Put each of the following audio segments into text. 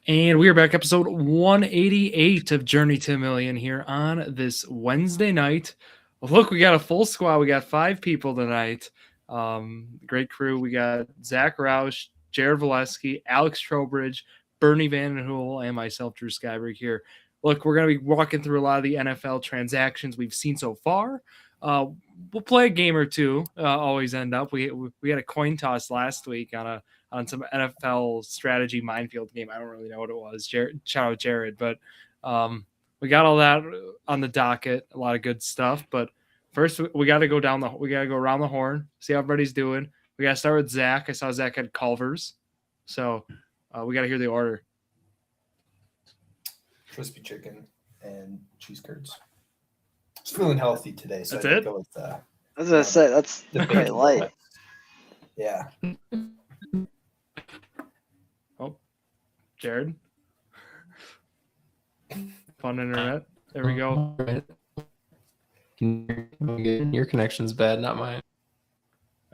And we are back, episode 188 of Journey to a Million here on this Wednesday night. Look, we got a full squad. We got 5 people tonight. Great crew. We got Zack Rausch, Jared Valleskey, Alex Trowbridge, Bernie Van Den Hoel, and myself, Drew Skyberg here. Look, we're going to be walking through a lot of the NFL transactions we've seen so far. We'll play a game or two. Always end up. We had a coin toss last week on some NFL strategy minefield game. I don't really know what it was. Shout out Jared, but we got all that on the docket. A lot of good stuff. But first, we got to go around the horn, see how everybody's doing. We got to start with Zach. I saw Zach had Culver's, so we got to hear the order. Crispy chicken and cheese curds. Just feeling healthy today, so that's I it. Go with, I was gonna say that's quite light. Yeah. Oh, Jared. Fun internet. There we go. Your connection's bad, not mine.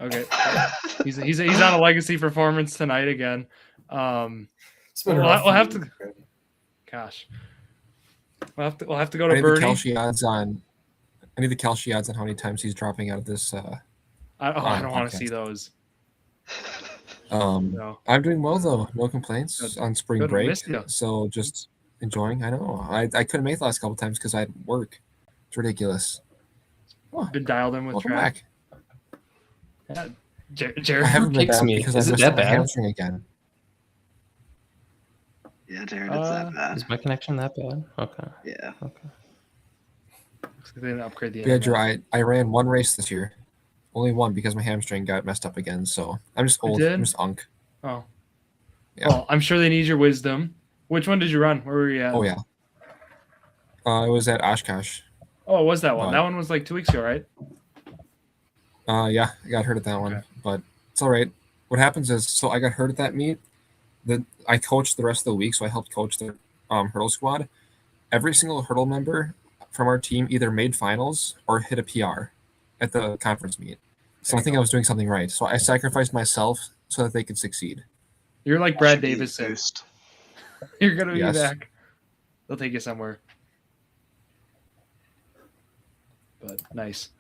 Okay. He's on a legacy performance tonight again. We'll have to. Gosh. We'll have to go to Bernie. I need the Kelce odds on how many times he's dropping out of this. I don't want to see those. No. I'm doing well though. No complaints on spring break. So just enjoying. I know. I couldn't make the last couple times because I had work. It's ridiculous. Oh, been dialed in with welcome track. Back. Yeah, Jared I haven't been back me because is I it missed that my bad? hamstring again. Yeah, Jared, it's that bad. Is my connection that bad? Okay. Yeah. Okay. They didn't upgrade the. Yeah, Drew, I ran one race this year, only one because my hamstring got messed up again. So I'm just old. I'm just unk. Oh. Yeah. Well, I'm sure they need your wisdom. Which one did you run? Where were you at? Oh yeah. I was at Oshkosh. Oh, it was that one? That one was like 2 weeks ago, right? Yeah, I got hurt at that one, but it's all right. What happens is, so I got hurt at that meet. Then I coached the rest of the week, so I helped coach the hurdle squad. Every single hurdle member from our team either made finals or hit a PR at the conference meet. So I think I was doing something right. So I sacrificed myself so that they could succeed. You're like Brad Davison. You're going to be back. They'll take you somewhere. But nice.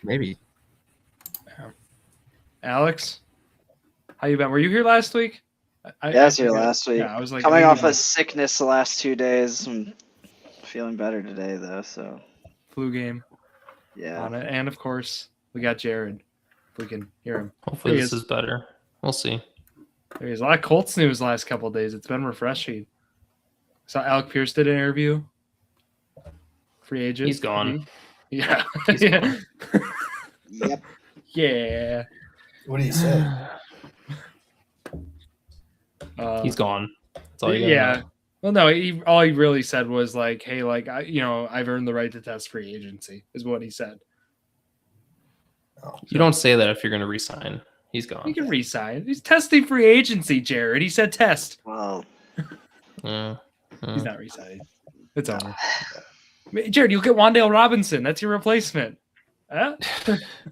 Maybe. Yeah. Alex, how you been? Were you here last week? I was here last week. Yeah, I was like coming off of sickness the last 2 days. I'm feeling better today though. So flu game. Yeah. On it. And of course, we got Jared. If we can hear him. Hopefully this is better. We'll see. There is a lot of Colts news the last couple of days. It's been refreshing. So Alec Pierce did an interview. Free agent. He's gone. Yeah. He's gone. Yep. Yeah. What do you say? He's gone. That's all you know. Well, no. All he really said was like, "Hey, like I've earned the right to test free agency," is what he said. You don't say that if you're going to resign. He's gone. He can resign. He's testing free agency, Jared. He said test. Well, he's not resigning. It's over. Jared, you'll get Wan'Dale Robinson. That's your replacement. Huh?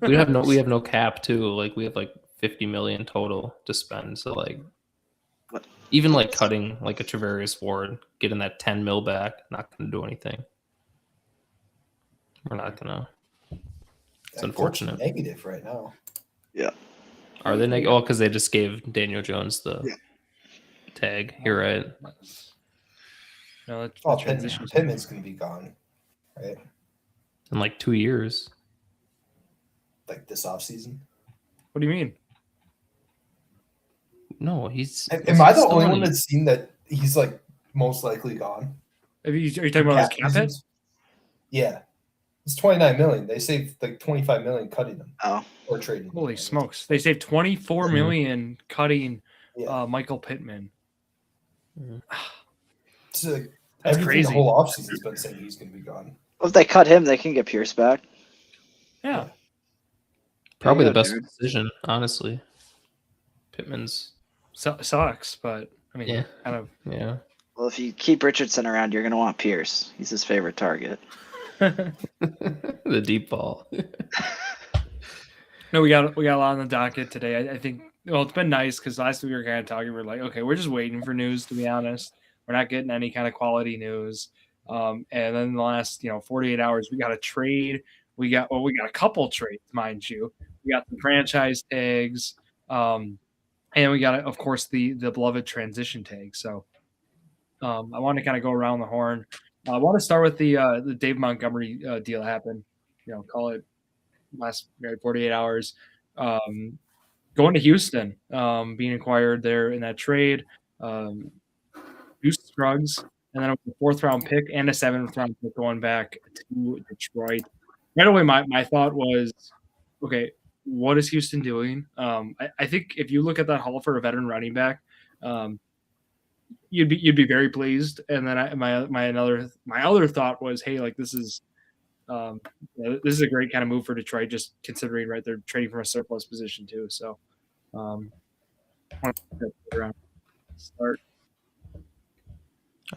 we have no cap too. Like we have like 50 million total to spend. So like, even like cutting like a Travarius Ward, getting that 10 mil back, not going to do anything. We're not gonna. It's unfortunate. Negative right now. Yeah. Are they negative? Oh, because they just gave Daniel Jones the tag. You're right. No, Pittman's gonna be gone, right? In like 2 years. Like this offseason. What do you mean? No, he's. Am I the only one that's seen that he's like most likely gone? Are you talking about his cap hit? Yeah, it's 29 million. They saved like 25 million cutting them. Oh, or trading. Holy smokes! They saved 24 million cutting Michael Pittman. So that's crazy. The whole offseason has been saying he's going to be gone. Well, if they cut him, they can get Pierce back. Yeah. Probably the best decision, honestly. Pittman's sucks, but I mean, kind of. Yeah. Well, if you keep Richardson around, you're going to want Pierce. He's his favorite target. The deep ball. No, we got a lot on the docket today. I think. Well, it's been nice because last week we were kind of talking. We were like, okay, we're just waiting for news, to be honest. We're not getting any kind of quality news. And then in the last 48 hours, we got a trade. We got a couple trades, mind you. We got the franchise tags, and we got, of course, the beloved transition tag. So I want to kind of go around the horn. I want to start with the Dave Montgomery deal happened. Call it last 48 hours. Going to Houston, being acquired there in that trade. Deuce Scruggs, and then a 4th-round pick and a 7th-round pick going back to Detroit. Right away, my thought was, okay, what is Houston doing? I think if you look at that haul for a veteran running back, you'd be very pleased. And then my other thought was, hey, like this is a great kind of move for Detroit, just considering they're trading from a surplus position too. So, start.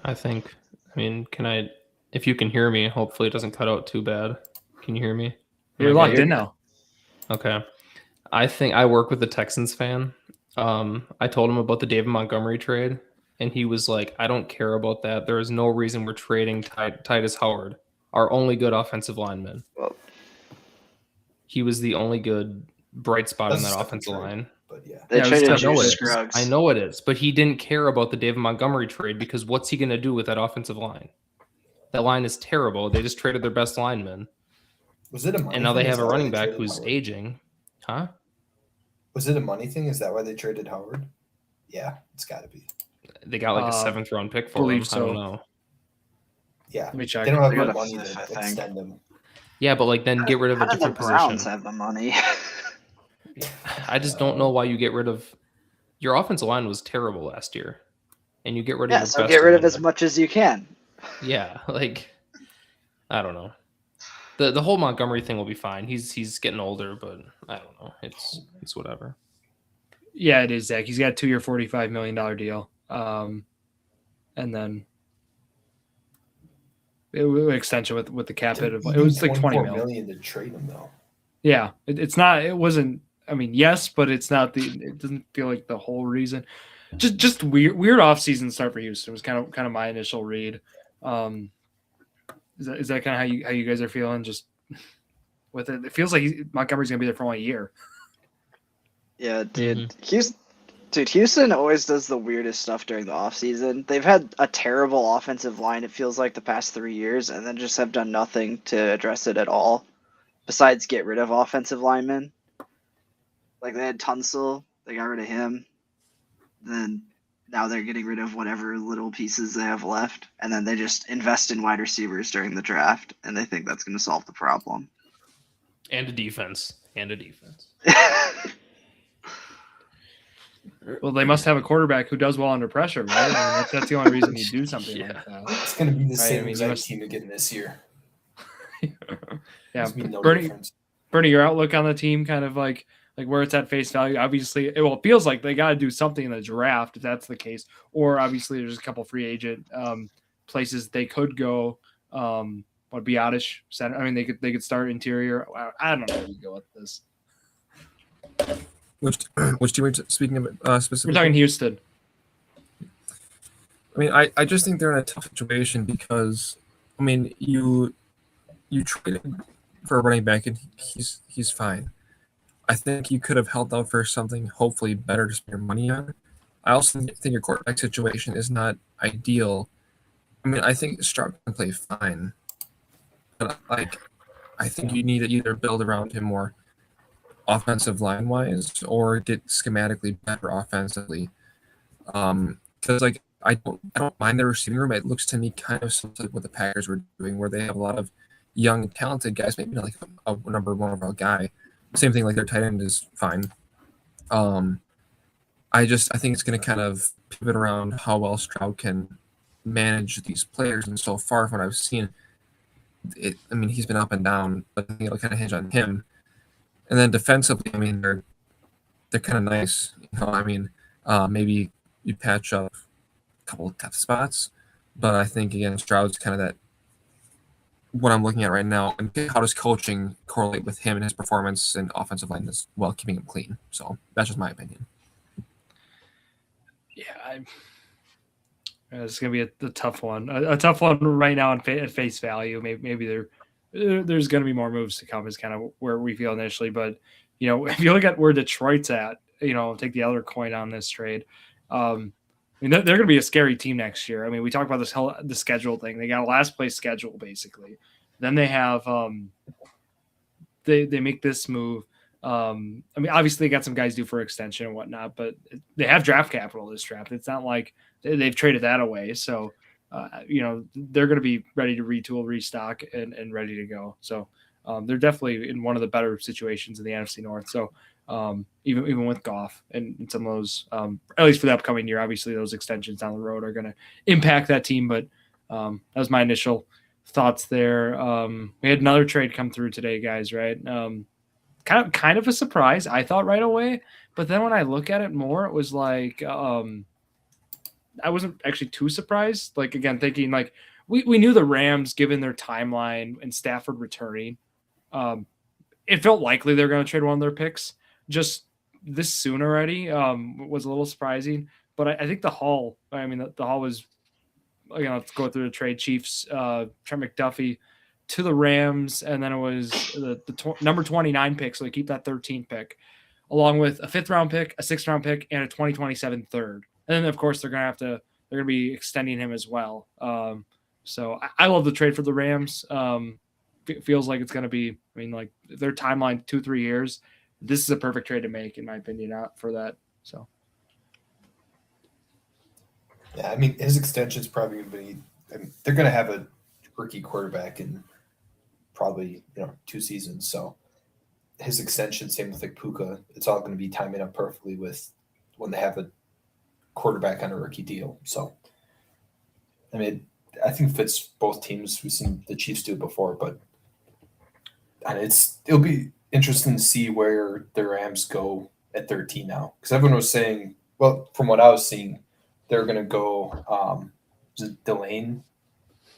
If you can hear me, hopefully it doesn't cut out too bad. Can you hear me? You're locked in now. Okay. I think I work with the Texans fan. I told him about the David Montgomery trade, and he was like, I don't care about that. There is no reason we're trading Titus Howard, our only good offensive lineman. Well, he was the only good bright spot in that offensive line. But yeah, they traded Drew I Scruggs. know it is, but he didn't care about the David Montgomery trade because what's he going to do with that offensive line? That line is terrible. They just traded their best lineman. Was it a money and now thing? they Is have a that why running they back traded who's Howard? aging. Huh? Was it a money thing? Is that why they traded Howard? Yeah, it's got to be. They got like a 7th-round pick for him. Believe so. I don't know. Yeah, Let me check. they don't have They got enough a money fifth, I to think. extend him. Yeah, but like then get rid of a How did the different Browns position. have the money? I just don't know why you get rid of your offensive line was terrible last year, and you get rid of Yeah, your so best get rid of lineman. as much as you can. Yeah, like I don't know. The whole Montgomery thing will be fine. He's getting older, but I don't know. It's whatever. Yeah, it is, Zach. He's got a 2-year, $45 million deal. And then it was an extension with the cap hit. It was like 20 million to trade him though. Yeah, it's not. It wasn't. I mean, yes, but it's not the. It doesn't feel like the whole reason. Just weird off-season start for Houston was kind of my initial read. Is that kind of how you guys are feeling? Just with it, it feels like Montgomery's gonna be there for only a year. Yeah, dude. Houston always does the weirdest stuff during the offseason. They've had a terrible offensive line, it feels like, the past 3 years, and then just have done nothing to address it at all, besides get rid of offensive linemen. Like, they had Tunsil, they got rid of him. Then now they're getting rid of whatever little pieces they have left, and then they just invest in wide receivers during the draft, and they think that's going to solve the problem. And a defense. Well, they must have a quarterback who does well under pressure, right? I mean, that's the only reason you do something like that. It's going to be the same I mean, exact team again this year. Yeah, No Bernie, difference. your outlook on the team, kind of like where it's at face value. Obviously, it feels like they got to do something in the draft if that's the case, or obviously there's a couple free agent places they could go. Would be Oddish center. I mean, they could start interior. I don't know where you go with this. Which team are you speaking of specifically? We're talking Houston. I mean, I just think they're in a tough situation because, I mean, you traded for a running back and he's fine. I think you could have held out for something hopefully better to spend your money on. I also think your quarterback situation is not ideal. I mean, I think Stroud can play fine, but I think you need to either build around him more offensive line wise or get schematically better offensively. Because I don't mind the receiving room. It looks to me kind of similar to what the Packers were doing, where they have a lot of young, talented guys, maybe not like a number one overall guy. Same thing, like their tight end is fine. I think it's going to kind of pivot around how well Stroud can manage these players. And so far from what I've seen, he's been up and down, but I think it'll kind of hinge on him. And then defensively, I mean, they're kind of nice. Maybe you patch up a couple of tough spots, but I think again, Stroud's kind of that. What I'm looking at right now, and how does coaching correlate with him and his performance and offensive line as well, keeping him clean? So that's just my opinion. Yeah, It's going to be a tough one. A tough one right now at face value. Maybe there's going to be more moves to come is kind of where we feel initially. But, if you look at where Detroit's at, take the other coin on this trade. They're going to be a scary team next year. I mean, we talked about the schedule thing. They got a last place schedule, basically. Then they have they make this move. Obviously they got some guys due for extension and whatnot, but they have draft capital this draft. It's not like they've traded that away. So, they're going to be ready to retool, restock, and ready to go. So they're definitely in one of the better situations in the NFC North. So even with Goff and some of those, at least for the upcoming year, obviously those extensions down the road are going to impact that team. But that was my initial thoughts there. We had another trade come through today, guys, right? Kind of a surprise, I thought right away. But then when I look at it more, it was like I wasn't actually too surprised. Like, again, thinking like we knew the Rams, given their timeline and Stafford returning, it felt likely they're going to trade one of their picks. Just this soon already was a little surprising. But I think the haul was, let's go through the trade. Chiefs, Trent McDuffie to the Rams, and then it was the number 29 pick, so they keep that 13th pick, along with a 5th round pick, a 6th round pick, and a 2027 third. And then, of course, they're going to be extending him as well. So I love the trade for the Rams. Feels like it's going to be, their timeline 2-3 years. This is a perfect trade to make, in my opinion, for that. So. Yeah, his extension is probably going to be. They're going to have a rookie quarterback in probably 2 seasons. So his extension, same with like Puka, it's all going to be timing up perfectly with when they have a quarterback on a rookie deal. So I think fits both teams. We've seen the Chiefs do it before, but it'll be interesting to see where the Rams go at 13 now, because everyone was saying, well, from what I was seeing, they're going to go Delane,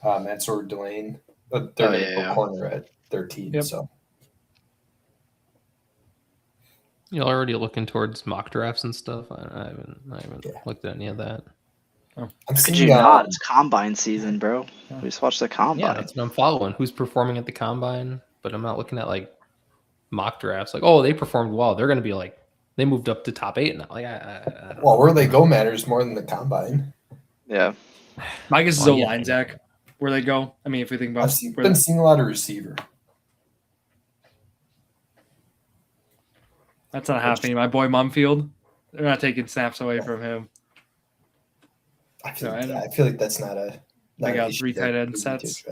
Mansour Delane, but they're going to go corner at 13. Yep. So you're already looking towards mock drafts and stuff. I haven't looked at any of that. I'm Could seeing you not? It's combine season, bro. We just watched the combine. Yeah, that's what I'm following. Who's performing at the combine? But I'm not looking at like mock drafts. Like, oh, they performed well. They're going to be like, they moved up to top 8 now. Like, I don't know. where they go matters more than the combine. Yeah. My guess is O-line, Zach, where they go. If we think about I've been seeing a lot of receiver. That's not happening. My boy Mumfield, they're not taking snaps away from him. I feel like that's not a. They got 3 tight end sets.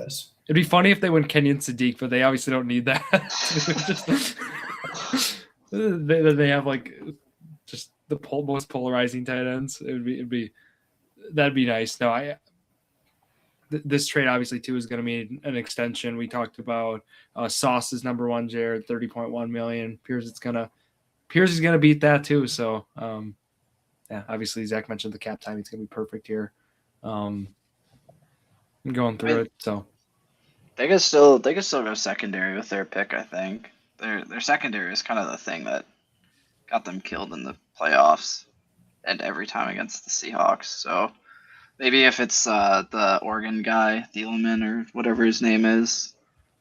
It'd be funny if they went Kenyon Sadiq, but they obviously don't need that. they have like just the most polarizing tight ends. That'd be nice. No, this trade obviously too is going to mean an extension. We talked about Sauce is number 1, Jared, $30.1 million. Pierce is gonna beat that too. So obviously Zach mentioned the cap time. It's gonna be perfect here. Going through it, so they could still go secondary with their pick. I think their secondary is kind of the thing that got them killed in the playoffs and every time against the Seahawks. So maybe if it's the Oregon guy, Thielemann or whatever his name is,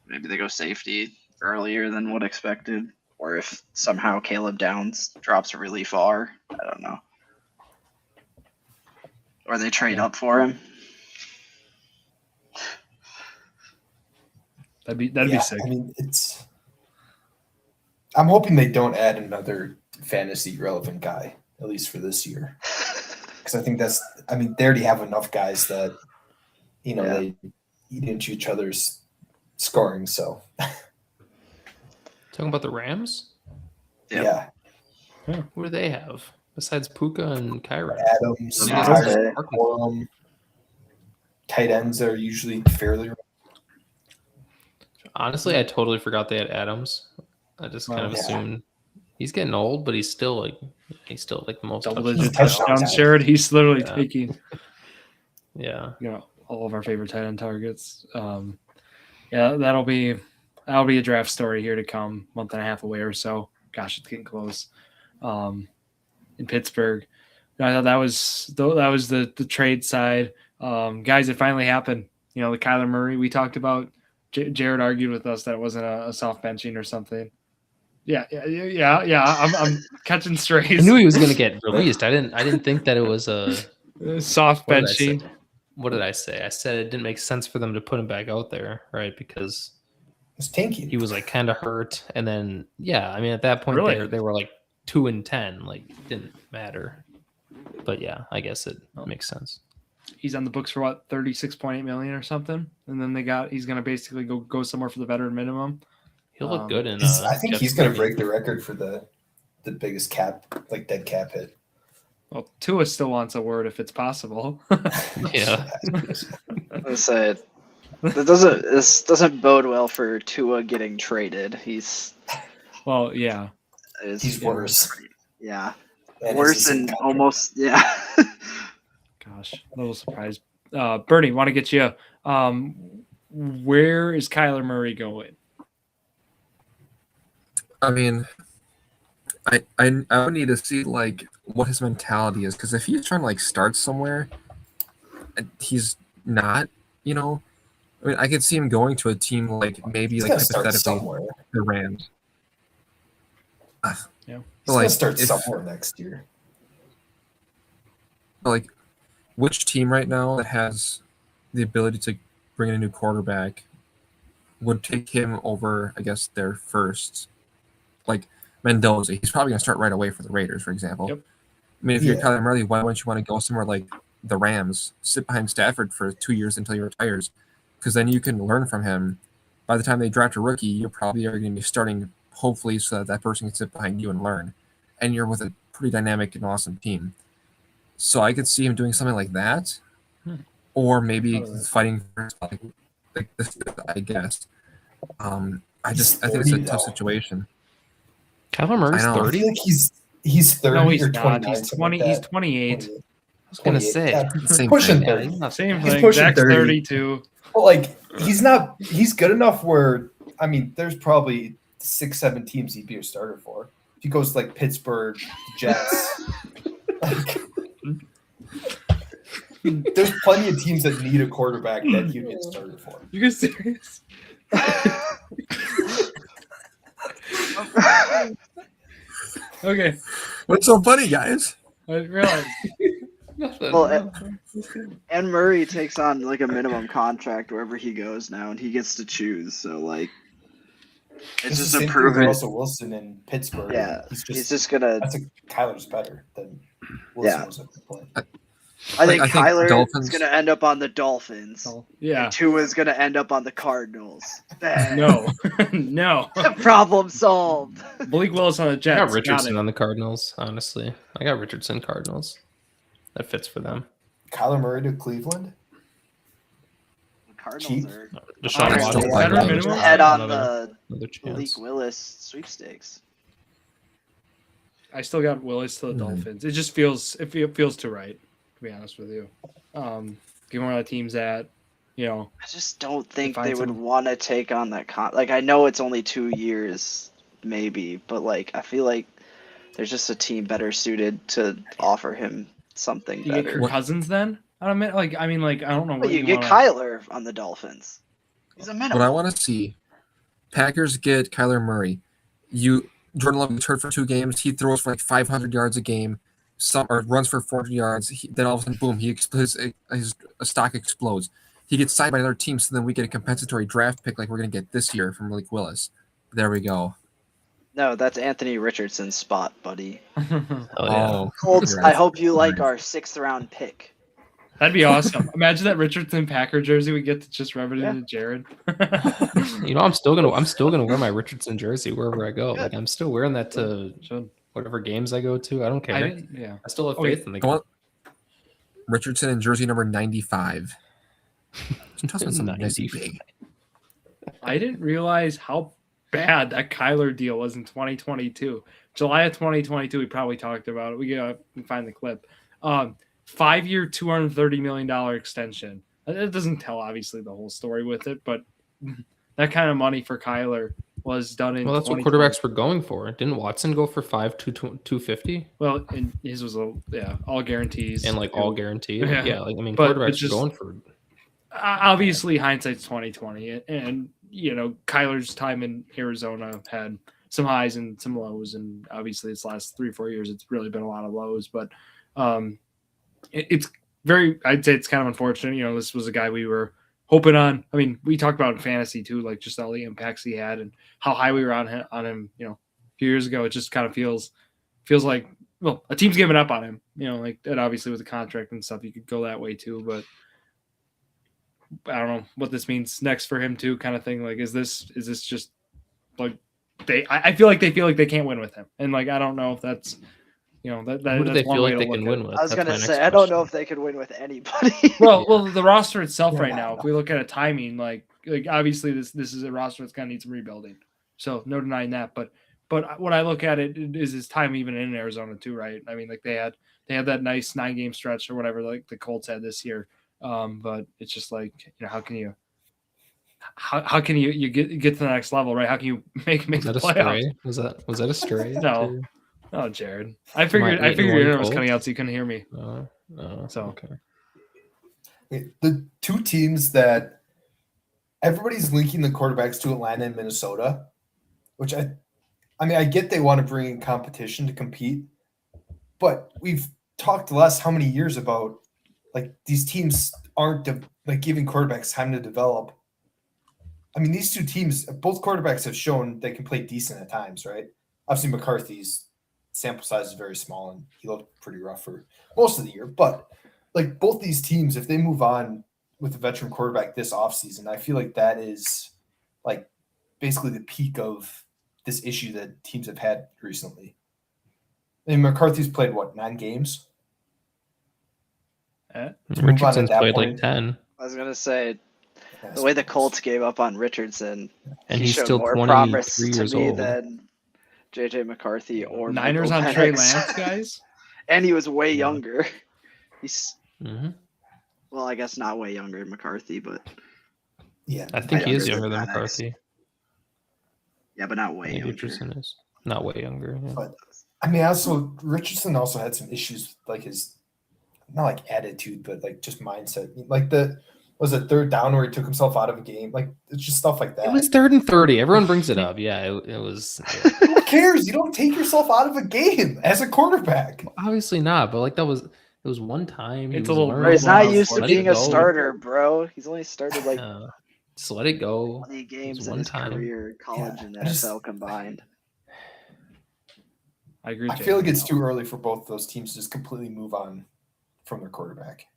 maybe they go safety earlier than what expected. Or if somehow Caleb Downs drops really far, I don't know. Or they trade up for him. That'd be sick. I'm hoping they don't add another fantasy relevant guy, at least for this year. Because I think they already have enough guys that, they eat into each other's scoring. So. Talking about the Rams? Yeah. Who do they have besides Puka and Kyron? Adams, Adams. Tight ends are usually fairly. Honestly, I totally forgot they had Adams. I just kind of assumed he's getting old, but he's still like the most double-digit touchdowns shared. He's literally taking all of our favorite tight end targets. That'll be a draft story here to come, month and a half away or so. Gosh, it's getting close. In Pittsburgh, I thought that was the trade side. Guys, it finally happened. The Kyler Murray we talked about. Jared argued with us that it wasn't a soft benching or something. Yeah. I'm catching strays. I knew he was going to get released. I didn't think that it was a soft what did I benching. say? What did I say? I said it didn't make sense for them to put him back out there, right? Because It's tanking. he was like kind of hurt, and then at that point Really? they were like 2-10, like it didn't matter. But yeah, I guess it makes sense. He's on the books for what, 36.8 million or something, and then he's going to basically go somewhere for the veteran minimum. He'll look good in. I think he's going to break the record for the biggest cap, like dead cap hit. Well, Tua still wants a word if it's possible. Yeah. I said this doesn't bode well for Tua getting traded. He's worse. Yeah. And Worse and almost Gosh, a little surprised. Bernie, want to get you. Where is Kyler Murray going? I mean, I would need to see like what his mentality is, because if he's trying to like start somewhere, he's not. I mean, I could see him going to a team like maybe he's like hypothetically the Rams. Yeah, he's gonna start somewhere next year. Like, which team right now that has the ability to bring in a new quarterback would take him over, I guess, their first? Like Mendoza, he's probably going to start right away for the Raiders, for example. Yep. I mean, if you're Kyler Murray, why wouldn't you want to go somewhere like the Rams, sit behind Stafford for 2 years until he retires? Because then you can learn from him. By the time they draft a rookie, you probably are going to be starting, hopefully, so that person can sit behind you and learn. And you're with a pretty dynamic and awesome team. So I could see him doing something like that, or maybe fighting for like this, I guess. I think it's a tough situation. Kyler Murray's 30. I feel like he's 30 No, he's or not. 29. He's 20. He's 28. I was gonna say Same pushing thing. 30. Same He's thing. pushing Zach's 30. 32. Well, like he's good enough where there's probably 6-7 teams he'd be a starter for. If he goes to like Pittsburgh, Jets, there's plenty of teams that need a quarterback that he'd be a starter for. You guys serious? Okay. What's so funny, guys? I realize. Well, and Murray takes on like a minimum contract wherever he goes now, and he gets to choose. So like, it's just a proven. Russell Wilson in Pittsburgh. Yeah, he's just gonna. I think Kyler's better than Wilson was at the point. I think Kyler Dolphins... is going to end up on the Dolphins. Yeah. Tua is going to end up on the Cardinals. No. No. Problem solved. Malik Willis on the Jets. I got Richardson on the Cardinals, honestly. I got Richardson Cardinals. That fits for them. Kyler Murray to Cleveland? The Cardinals are Deshaun Watson. head on the Malik Willis sweepstakes. I still got Willis to the Dolphins. It just feels too right, to be honest with you. Given where the team's at, I just don't think they would want to take on that I know it's only 2 years, maybe, but like I feel like there's just a team better suited to offer him something better. You get Kirk Cousins then? I don't know what but you get Kyler on the Dolphins. He's a minimum. What I want to see, Packers get Kyler Murray. Jordan Love gets hurt for 2 games. He throws for like 500 yards a game, or runs for 400 yards. Then all of a sudden, boom, he explodes. His stock explodes. He gets signed by another team, so then we get a compensatory draft pick like we're going to get this year from Malik Willis. There we go. No, that's Anthony Richardson's spot, buddy. Colts, I hope you like our 6th round pick. That'd be awesome. Imagine that Richardson Packer jersey we get to just rub it into Jared. I'm still gonna wear my Richardson jersey wherever I go. Like I'm still wearing that to whatever games I go to. I don't care. I still have faith in the game. Richardson in jersey number 95. 95. I didn't realize how bad that Kyler deal was in 2022. July of 2022, we probably talked about it. We can find the clip. 5-year, $230 million extension. It doesn't tell, obviously, the whole story with it, but that kind of money for Kyler was done in. Well, that's what 2020. quarterbacks were going for. Didn't Watson go for 250? Well, and his was all guarantees And like all guaranteed. Yeah. Yeah, like I mean, But quarterbacks just- are going for. obviously hindsight's 2020, and Kyler's time in Arizona had some highs and some lows, and obviously this last 3-4 years it's really been a lot of lows. But it's very, I'd say it's kind of unfortunate. This was a guy we were hoping on. I mean, we talked about in fantasy too, like just all the impacts he had and how high we were on him. A few years ago, it just kind of feels like, well, a team's giving up on him. Like, and obviously with the contract and stuff, you could go that way too. But I don't know what this means next for him too, kind of thing. Like, is this just like I feel like they can't win with him, and like I don't know if that's Who do that's they one feel way like to they look can at win it. with? I was That's gonna my say next I don't know question. if they could win with anybody. Well, the roster itself right Yeah. now, if we look at a timing, like obviously this is a roster that's gonna need some rebuilding, so no denying that. But when I look at it, is his time even in Arizona too, right? I mean, like they had that nice 9-game stretch or whatever, like the Colts had this year. But it's just like how can you get to the next level, right? How can you make Was the that a playoffs? stray? Was that a stray? No. Oh, Jared, I figured My 8-1 your internet was Colts? coming out, so you couldn't hear me. So. Okay. The two teams that everybody's linking the quarterbacks to Atlanta and Minnesota, which I mean, I get they want to bring in competition to compete, but we've talked the last how many years about like these teams aren't like giving quarterbacks time to develop. I mean, these two teams, both quarterbacks have shown they can play decent at times, right? Obviously, McCarthy's sample size is very small and he looked pretty rough for most of the year, but like both these teams, if they move on with a veteran quarterback this offseason, I feel like that is like basically the peak of this issue that teams have had recently. And McCarthy's played 9 games? To move on Richardson's at that played point. like 10, I was gonna say Yes. the way the Colts gave up on Richardson, and he he's showed still more promise 23 to years me old. than JJ McCarthy or Niners Michael on Trey Penix. Lance, guys. And he was way Yeah. younger. He's hmm well, I guess not way younger than McCarthy, but Yeah, I think he is younger younger than than Penix. McCarthy. yeah, but not I way think younger. Richardson is not way younger. Yeah. But I mean, Richardson also had some issues, like his not like attitude, but like just mindset. Like was it third down where he took himself out of a game? Like it's just stuff like that. It was 3rd and 30. Everyone brings it up. Yeah, it was. Yeah. Who cares? You don't take yourself out of a game as a quarterback. Obviously not, but like it was one time. He It's was a little Bro, learning. he's not Well, used to let it being a go. starter, bro. He's only started like Just let it go. 20 games one in his time. career, college Yeah, and I just- NFL combined. I agree. I feel like it's too early for both those teams to just completely move on from their quarterback.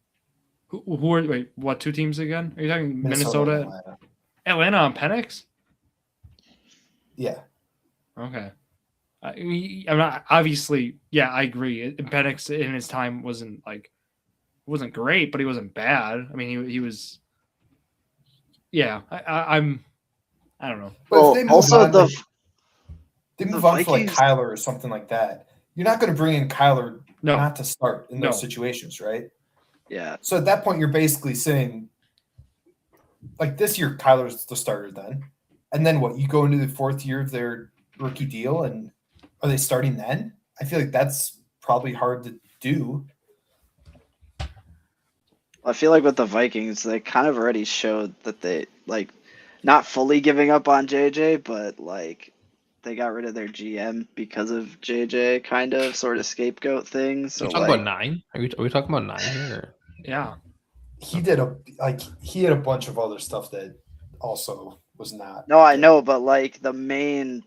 Who are wait? What 2 teams again? Are you talking and Minnesota, Atlanta. Atlanta on Penix? Yeah. Okay. I'm not obviously. Yeah, I agree. Penix in his time wasn't great, but he wasn't bad. I mean, he was. Yeah, I don't know. But Well, if they move also on, the like, they the move on for like Vikings- Kyler or something like that. You're not going to bring in Kyler No. not to start in those No. situations, right? yeah, So at that point, you're basically saying, like this year, Kyler's the starter then, and then what? You go into the 4th year of their rookie deal, and are they starting then? I feel like that's probably hard to do. I feel like with the Vikings, they kind of already showed that they like not fully giving up on JJ, but like they got rid of their GM because of JJ, kind of sort of scapegoat thing. So Are we talking like, about 9? Are we talking about 9 here? Yeah. He had a bunch of other stuff that also was not. no, I know, but like the main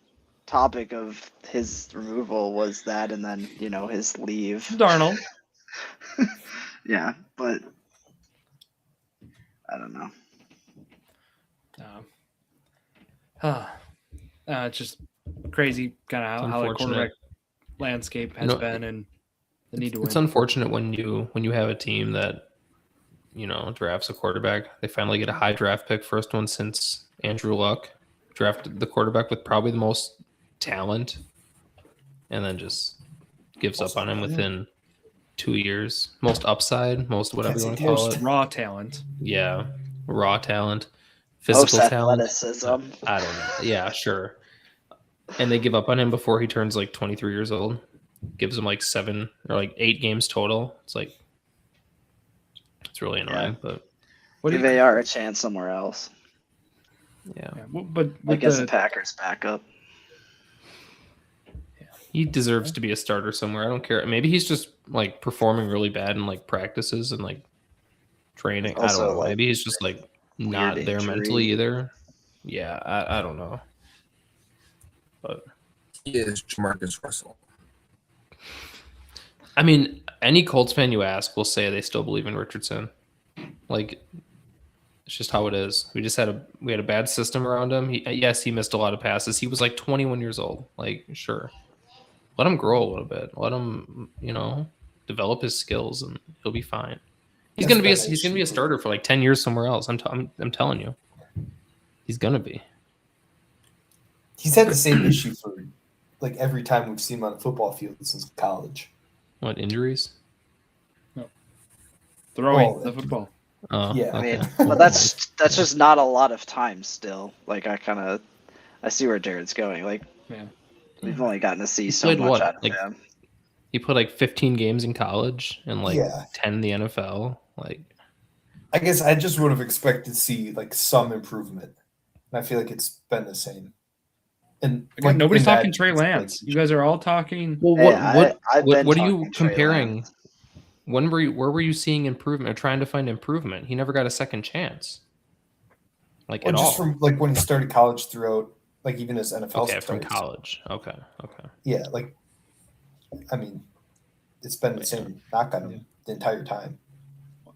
topic of his removal was that, and then his leave. Darnold. Yeah, but I don't know. It's just crazy kind of how the Unfortunate. quarterback landscape has been and the need to win. It's unfortunate when you have a team that drafts a quarterback. They finally get a high draft pick, first one since Andrew Luck drafted the quarterback with probably the most talent, and then just gives up on him within 2 years. Most upside, most whatever you want to call Most it. raw talent. Yeah, raw talent, Most physical talent. athleticism. I don't know. Yeah, sure. And they give up on him before he turns like 23 years old. Gives him like 7 or like 8 games total. It's like it's really annoying, but Give AR a chance somewhere else. yeah. But I guess the Packers backup. He deserves to be a starter somewhere. I don't care. Maybe he's just like performing really bad in like practices and like training. I Also, don't know. like, Maybe he's just like not weird there injury. mentally either. Yeah, I don't know. But He is Jamarcus Russell. I mean, any Colts fan you ask will say they still believe in Richardson. Like, it's just how it is. We had a bad system around him. He missed a lot of passes. He was like 21 years old. Like, sure, let him grow a little bit. Let him, develop his skills, and he'll be fine. He's gonna be a starter for like 10 years somewhere else. I'm telling you, he's gonna be. He's had the same issue for like every time we've seen him on the football field since college. What, injuries? Throwing the football. Oh, Yeah. I mean, okay. but that's just not a lot of time still. Like I see where Jared's going. Like, Yeah. we've only gotten to see so played much what? out of Like, him. He played like 15 games in college and like Yeah. 10 in the NFL. Like, I guess I just would have expected to see like some improvement. And I feel like it's been the same. And Again, nobody's in that, talking Trey it's like- Lance. You guys are all talking. well, I've been what are you talking Trey comparing? Lance. Where were you seeing improvement or trying to find improvement? He never got a second chance. Like Well, at just all. from like when he started college throughout, like even his NFL Okay, from starts. college. Okay. Yeah, like I mean, it's been the same knock on him the entire time.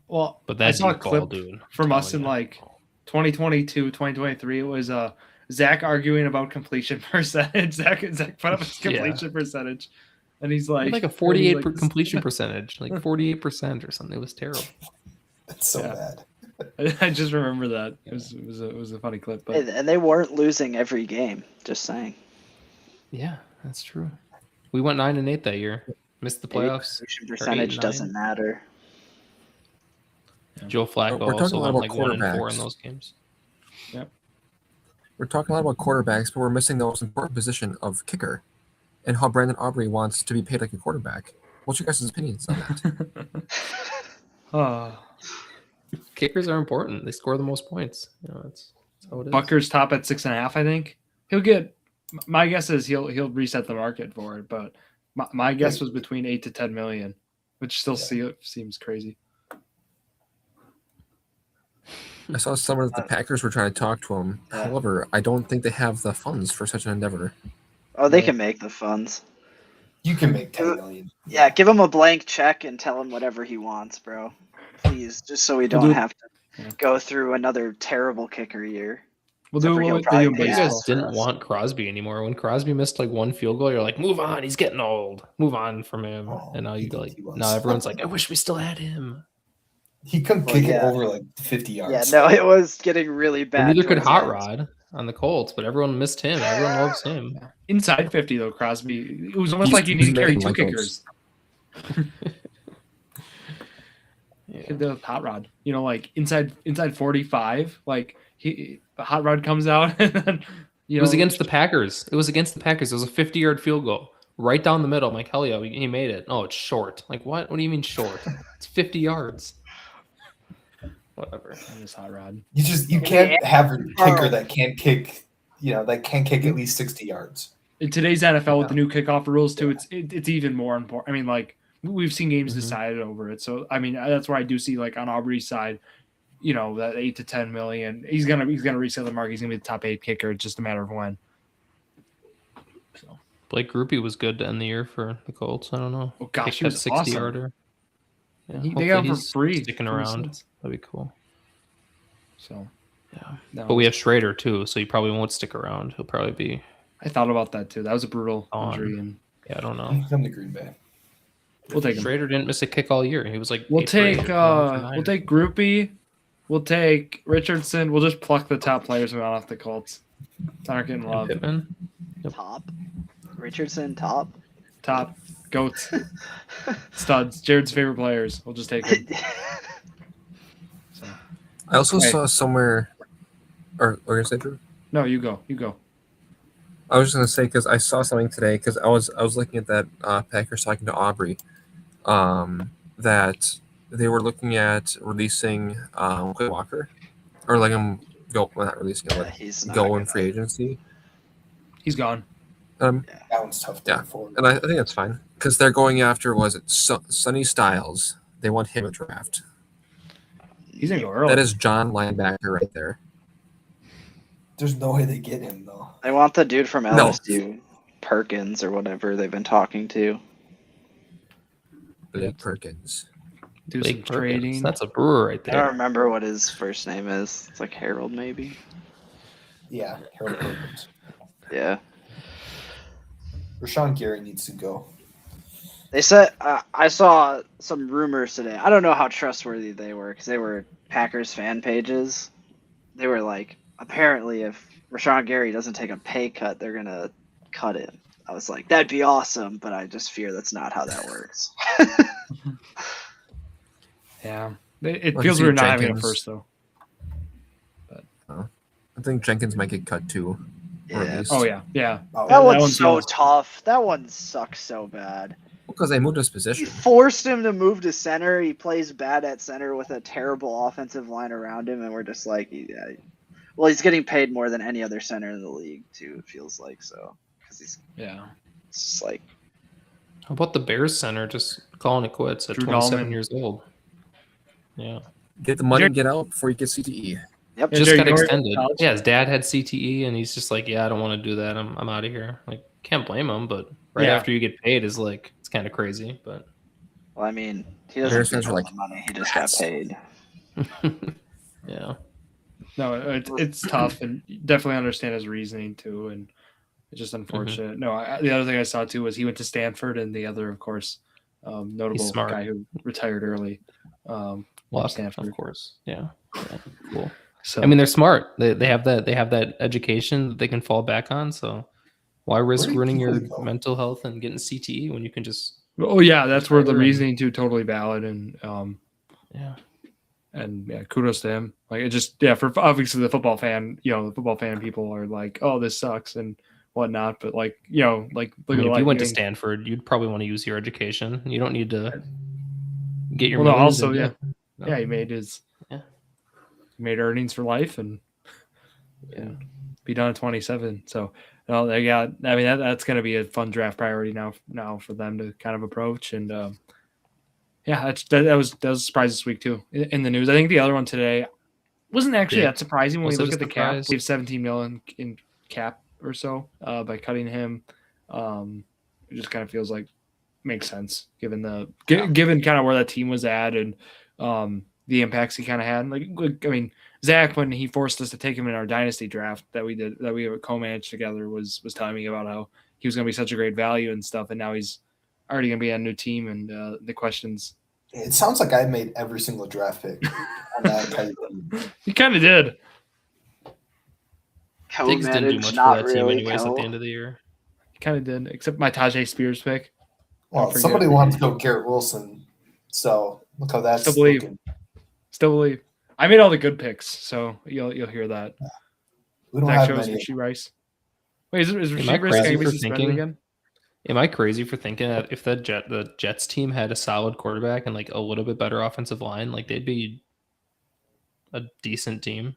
Well, But I that's saw a deep ball, clip dude. from I'm us in telling you. like 2022, 2023. It was Zach arguing about completion percentage. Zach put up his completion percentage, and he's He had like like a 48 like, completion percentage, like 48% or something. It was terrible. It's so Yeah. bad. I just remember that. It was a funny clip, but And they weren't losing every game. Just saying. Yeah, that's true. We went 9-8 that year. Missed the Maybe playoffs. completion 8 percentage and doesn't 9. matter. Joe Flacco We're talking also a lot went about like 1-4 in quarterbacks. those games. We're talking a lot about quarterbacks, but we're missing the most important position of kicker and how Brandon Aubrey wants to be paid like a quarterback. What's your guys' opinions on that? Kickers are important. They score the most points. That's how it is. Bucker's top at 6.5. I think he'll get. My guess is he'll reset the market for it, but my guess was between 8 to 10 million, which still seems crazy. I saw somewhere that the Packers were trying to talk to him. Yeah. However, I don't think they have the funds for such an endeavor. Oh, they can make the funds. You can make 10 million. Yeah, give him a blank check and tell him whatever he wants, bro. Please, just so we don't have to go through another terrible kicker year. We'll do Except for what he'll they do probably in be You baseball. guys asked for didn't us. want Crosby anymore. When Crosby missed like one field goal, you're like, move on. He's getting old. Move on from him. Oh, And now he you did, like he was. now everyone's like, I wish we still had him. He couldn't Well, kick yeah. it over like 50 Yeah, yards. no, it was getting really But bad. neither could towards Hot the end. Rod on the Colts, but everyone missed him. Everyone loves him. Inside 50 though, Crosby. It was almost He's- like you he's need to carry making two Michaels. kickers. The hot rod, like inside 45, like the hot rod comes out and then It was against the Packers. It was a 50-yard field goal. Right down the middle. I'm like, hell yeah, he made it. Oh, it's short. Like, what? What do you mean short? It's 50 yards. Whatever. This hot rod. You can't have a kicker that can't kick, at least 60 yards. In today's NFL with the new kickoff rules too, it's even more important. I mean, like we've seen games decided over it. So I mean, that's where I do see like on Aubrey's side, that 8 to 10 million. He's gonna reset the market. He's gonna be the top 8 kicker. It's just a matter of when. So Blake Groupie was good to end the year for the Colts. I don't know. oh gosh, he Kicked was that awesome. 60-yarder. Yeah, They got him for he's free. sticking for around. cents. That'd be cool. So Yeah. no. But we have Schrader too, so he probably won't stick around. He'll probably be. I thought about that too. That was a brutal On. injury, and Yeah, I don't know. He's come to Green Bay. we'll take him. Schrader didn't miss a kick all year. He was like. We'll 8 for 8 take or 9 for 9. we'll take Groupie. We'll take Richardson. We'll just pluck the top players off the Colts. Not getting love. Pittman. Top. Richardson, top. Top goats, studs. Jared's favorite players. We'll just take them. So, I also Hey. saw somewhere, or you say, Drew? no, you go. You go. I was just gonna say because I saw something today because I was looking at that Packers talking to Aubrey, that they were looking at releasing Quay Walker, or letting him go. Well, not releasing him, Yeah, but he's not go in gonna- free agency. He's gone. That one's tough to Yeah. afford. And I think that's fine because they're going after Sonny Styles. They want him to draft. He's gonna go early. That is John linebacker right there. There's no way they get him though. They want the dude from No. LSU, Perkins or whatever they've been talking to. Blake Perkins. do Blake some Perkins. trading. That's a brewer right I don't there. remember what his first name is. It's like Harold, maybe. Yeah, Harold Perkins. Yeah. Rashawn Gary needs to go. They said I saw some rumors today. I don't know how trustworthy they were because they were Packers fan pages. They were like, apparently, if Rashawn Gary doesn't take a pay cut, they're gonna cut him. I was like, that'd be awesome, but I just fear that's not how that works. Yeah, it Well, feels you see weird not having a Jenkins. first though. I think Jenkins might get cut too. Or at Yeah. least. Oh yeah. Oh, That one's one's so yours. tough. That one sucks so bad. Because they moved his He position. forced him to move to center. He plays bad at center with a terrible offensive line around him, and we're just like, yeah. Well, he's getting paid more than any other center in the league too. It feels like so because he's Yeah. it's just like How about the Bears center just calling it quits at Drew 27 Dahlman. years old? Yeah. Get the money and get out before you get CTE. yep. Yeah, Just Jerry, got you were in extended. college? Yeah, his dad had CTE, and he's just like, yeah, I don't want to do that. I'm out of here. Like, can't blame him, but right Yeah. after you get paid is like, it's kind of crazy, but Well, I mean, he Bears doesn't fans get are all like, the money. He just got "Yes." paid. yeah. No, it's tough, and you definitely understand his reasoning too, and it's just unfortunate. No, the other thing I saw too was he went to Stanford, and the other, of course, notable smart. guy who retired early. Luck, Stanford. of course. Yeah. Cool. So I mean, they're smart. They have that education that they can fall back on. So why risk did ruining your Kukoc go? mental health and getting CTE when you can just oh yeah, that's where the retire and- reasoning too totally valid, and yeah. and yeah, kudos to him. Like it just for obviously the football fan, the football fan people are like, oh, this sucks and whatnot, but like like I look mean, at if like you went to Stanford, you'd probably want to use your education. You don't need to get your Well, no, millions also, in yeah. debt. No. Yeah, he made his Yeah. he made earnings for life and Yeah. be done at 27. So they got. I mean, that's going to be a fun draft priority now for them to kind of approach. And yeah, that was a surprise this week too in the news. I think the other one today wasn't actually Yeah. that surprising when Was we it look a at the cap. surprise? We have 17 million in cap or so by cutting him. It just kind of feels like makes sense given given kind of where that team was at and the impacts he kind of had. Like I mean, Zach, when he forced us to take him in our dynasty draft that we co-managed together, was telling me about how he was going to be such a great value and stuff, and now he's already going to be on a new team. And the questions, It sounds like I made every single draft pick on that entire team. he kind of did. Diggs didn't do Co-managed, much for not that team really. anyways at the end of the year. He kind of did, except my Tajay Spears pick. Well, forget. somebody wanted to go Garrett Wilson, so look how that's Still believe. looking. Still believe. I made all the good picks, so you'll hear that. We don't Zach have shows many. Rasheed Rice. Wait, is Am I Rasheed Rice crazy going to be for suspended thinking- again? Am I crazy for thinking that if the Jets team had a solid quarterback and like a little bit better offensive line, like they'd be a decent team?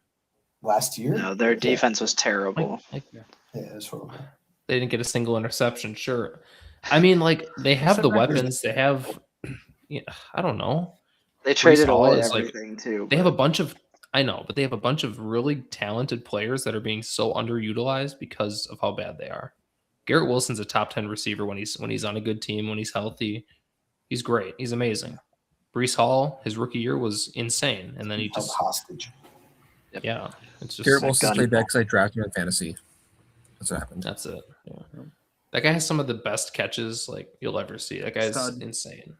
Last year? No, their defense was terrible. Like Yeah, it's horrible. they didn't get a single interception. Sure, I mean like they have the weapons. They have, I don't know. They traded Hall away is, like, everything too. They have a bunch of but they have a bunch of really talented players that are being so underutilized because of how bad they are. Garrett Wilson's a top 10 receiver when he's on a good team, when he's healthy. He's great. He's amazing. Brees Hall, his rookie year was insane, and then he Held just hostage. it's just Garrett Wilson gun. played back because I drafted him in fantasy. That's what happened. that's it. Yeah. That guy has some of the best catches like you'll ever see. That guy's Stud. insane.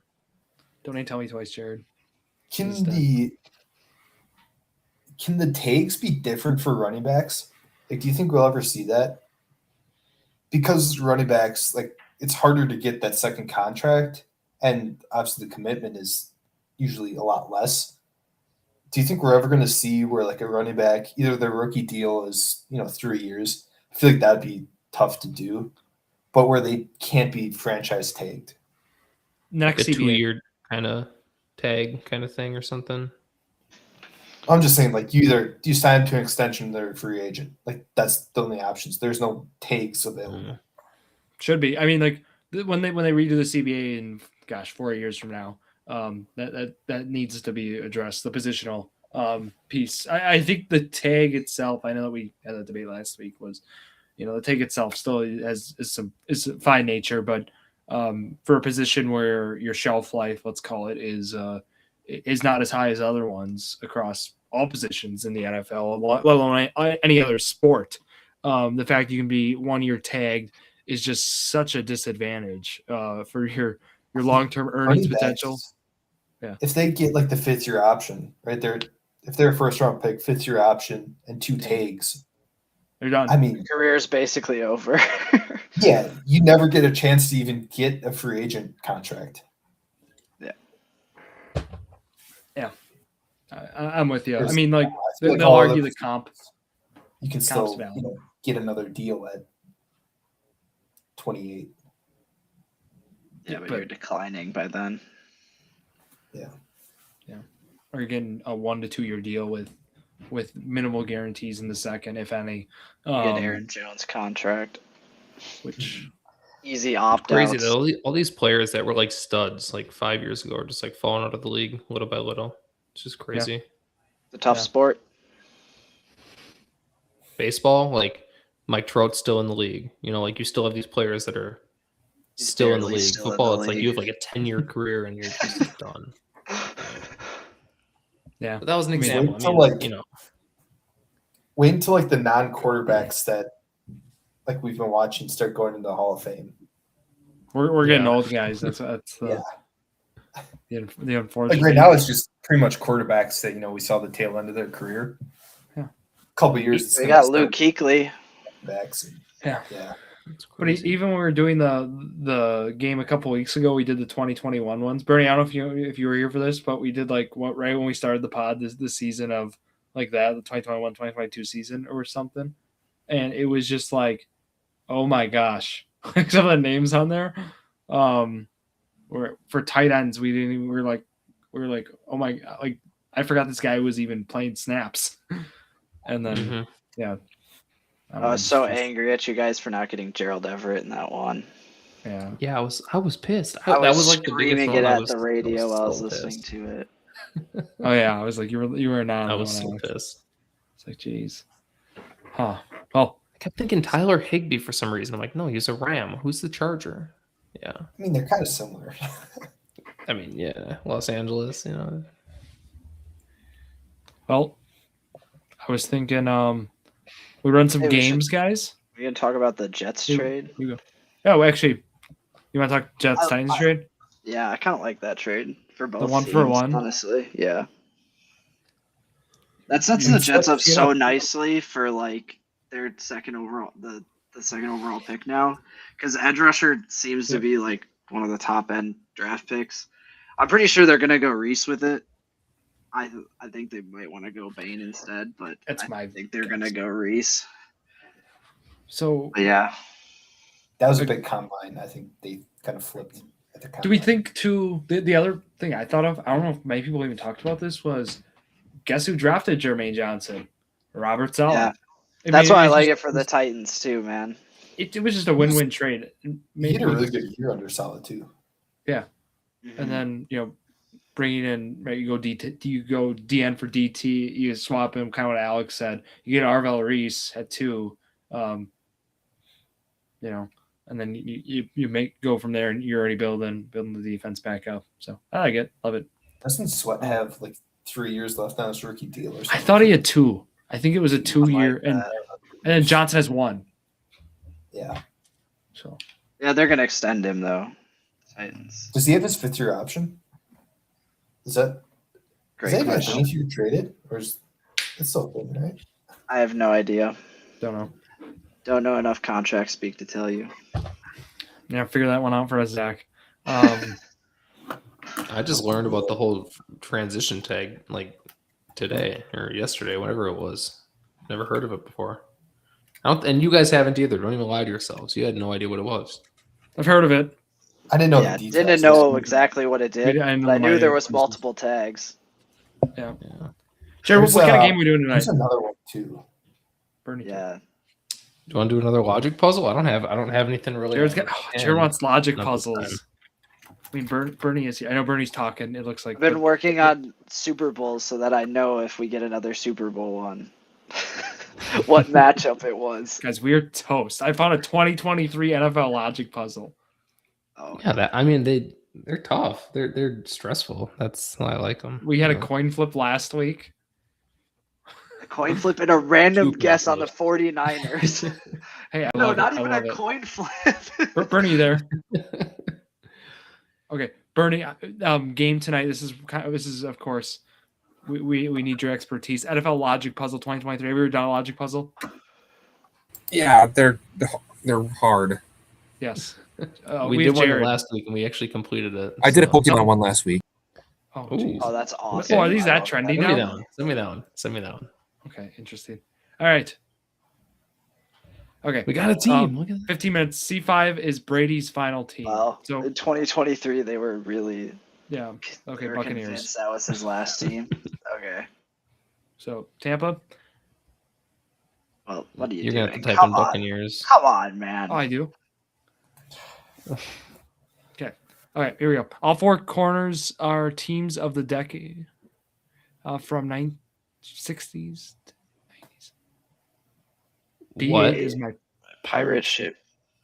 Don't even tell me twice, Jared. Can Is that- the takes be different for running backs? Like, do you think we'll ever see that? Because running backs, like, it's harder to get that second contract, and obviously the commitment is usually a lot less. Do you think we're ever going to see where, like, a running back, either their rookie deal is 3 years? I feel like that'd be tough to do, but where they can't be franchise tagged. Next Like a CBA. 2-year kind of tag kind of thing or something. I'm just saying, like, you sign to an extension, they're a free agent. Like, that's the only options. There's no tags available. Should be. I mean, like when they redo the CBA in 4 years from now, that needs to be addressed. The positional piece. I think the tag itself. I know that we had that debate last week. Was the tag itself still is fine nature, but for a position where your shelf life, let's call it, is not as high as other ones across all positions in the NFL, let alone any other sport. The fact you can be 1 year tagged is just such a disadvantage for your long-term earnings potential. Yeah. If they get like the 5th year option, right there, if they're a first round pick, 5th year option, and 2 tags, they're done. I mean, Career is basically over. yeah, you never get a chance to even get a free agent contract. Yeah. I'm with you. I There's- mean, like, feel like they'll all argue the- the comp. You can Comp's still valid. get another deal at 28. Yeah, but But- you're declining by then. Or you're getting a 1 to 2 year deal with minimal guarantees in the second, if any. You get Aaron Jones contract. Which Easy opt Crazy outs. though. All these players that were like studs like 5 years ago are just like falling out of the league little by little. It's just crazy. It's a tough Yeah. sport. Baseball, like Mike Trout's still in the league. Like you still have these players that are He's still in the barely league. still in Football, the it's like league. you have like a 10-year career and you're just done. yeah. But that was an I mean, example. wait till, like- you know, Wait until like the non-quarterbacks that like we've been watching start going into the Hall of Fame. We're getting Yeah. old, guys. That's the the unfortunate. Like right now, it's just pretty much quarterbacks that we saw the tail end of their career. Yeah. A couple of years. it's We gonna got Luke start Kuechly. backs. And, Yeah. yeah. it's But crazy. even when we were doing the game a couple weeks ago, we did the 2021 ones. Bernie, I don't know if you were here for this, but we did right when we started the pod this season of like that, the 2021, 2022 season or something. And it was just like, oh my gosh. Like some of the names on there. Where for tight ends, we were like, oh my god, like I forgot this guy was even playing snaps. And then Mhm. yeah. I was so angry at you guys for not getting Gerald Everett in that one. Yeah. Yeah, I was pissed. I was that was like the biggest screaming one. it I at was, the radio while I was so listening pissed. to it. Oh yeah, I was like, you were not. I was so Alex. pissed. It's like, geez. Huh. Well, I kept thinking Tyler Higbee for some reason. I'm like, no, he's a Ram. Who's the Charger? Yeah. I mean, they're kind of similar. I mean, yeah, Los Angeles, well, I was thinking we run some Hey, we should- games, guys. We gonna talk about the Jets trade? You go. Oh, actually, you want to talk Jets Titans trade? Yeah, I kind of like that trade for both. one for teams, one? honestly. Yeah. That sets You the can Jets set- up so nicely for like their second overall, the second overall pick now, because edge rusher seems to Yep. be like one of the top end draft picks. I'm pretty sure they're gonna go Reese with it. I think they might want to go Bain instead, but That's I my think they're guess. gonna go Reese. So, But yeah, That was a big combine. I think they kind of flipped at the combine. do we think too? The other thing I thought of, I don't know if many people even talked about this, was guess who drafted Jermaine Johnson? Robert Saleh. Yeah. I that's mean, why I it's like just- it for the Titans too, man. It was just a win-win trade. He had a really good year under Solid too. And then bringing in right, you go DN for DT, you swap him, kind of what Alex said. You get Arvel Reese at 2, and then you go from there, and you're already building the defense back up. So I like it, love it. Doesn't Sweat have like 3 years left on his rookie deal or something? I thought he had 2. I think it was a 2-year, like and that. then Johnson has 1. Yeah. So Yeah, they're gonna extend him though. Titans. Does he have his 5th year option? Is that Great is that question. even if you traded, or is it's still open, right? I have no idea. don't know. Don't know enough contract speak to tell you. Yeah, figure that one out for us, Zach. I just learned about the whole transition tag like today or yesterday, whenever it was. Never heard of it before. And you guys haven't either. Don't even lie to yourselves. You had no idea what it was. I've heard of it. I didn't know Yeah, the details. didn't know exactly what it did, I but I knew my there was places. multiple tags. Yeah. Yeah. Jared, There's, what kind of game are we doing tonight? There's another one too. Bernie. Yeah. Do you want to do another logic puzzle? I don't have anything really. Jared wants logic Not this time. puzzles. I mean, Bernie is here. I know Bernie's talking. It looks like. I've been working on Super Bowls so that I know if we get another Super Bowl one, what matchup it was. Guys, we're toast. I found a 2023 NFL logic puzzle. Oh, Yeah, they're tough. They're stressful. That's why I like them. We had a coin flip last week. a coin flip and a random Super guess on the close. 49ers. Hey, I No, love not it. even I a love it. coin flip. Bernie, you there? Okay, Bernie. Game tonight. This is of course. We need your expertise. NFL logic puzzle 2023. Have you ever done a logic puzzle? Yeah, they're hard. Yes. We have did one Jared. last week and we actually completed it. I did a so- Pokemon one last week. Oh, Ooh. geez. Oh, that's awesome. Oh, are these I that love trendy Send me now? that one. Send me that one. Send me that one. Okay, interesting. All right. Okay. We got a team. Look at that. 15 minutes. C5 is Brady's final team. Wow. So In 2023, they were really. yeah. Okay, they were Buccaneers. convinced that was his last team. Okay. So Tampa. Well, what are you You're doing? gonna have to type Come in on. Buccaneers. Come on, man. Oh, I do. Okay. All right. Here we go. All four corners are teams of the decade from 60s to 90s. D What? is my Pirate ship,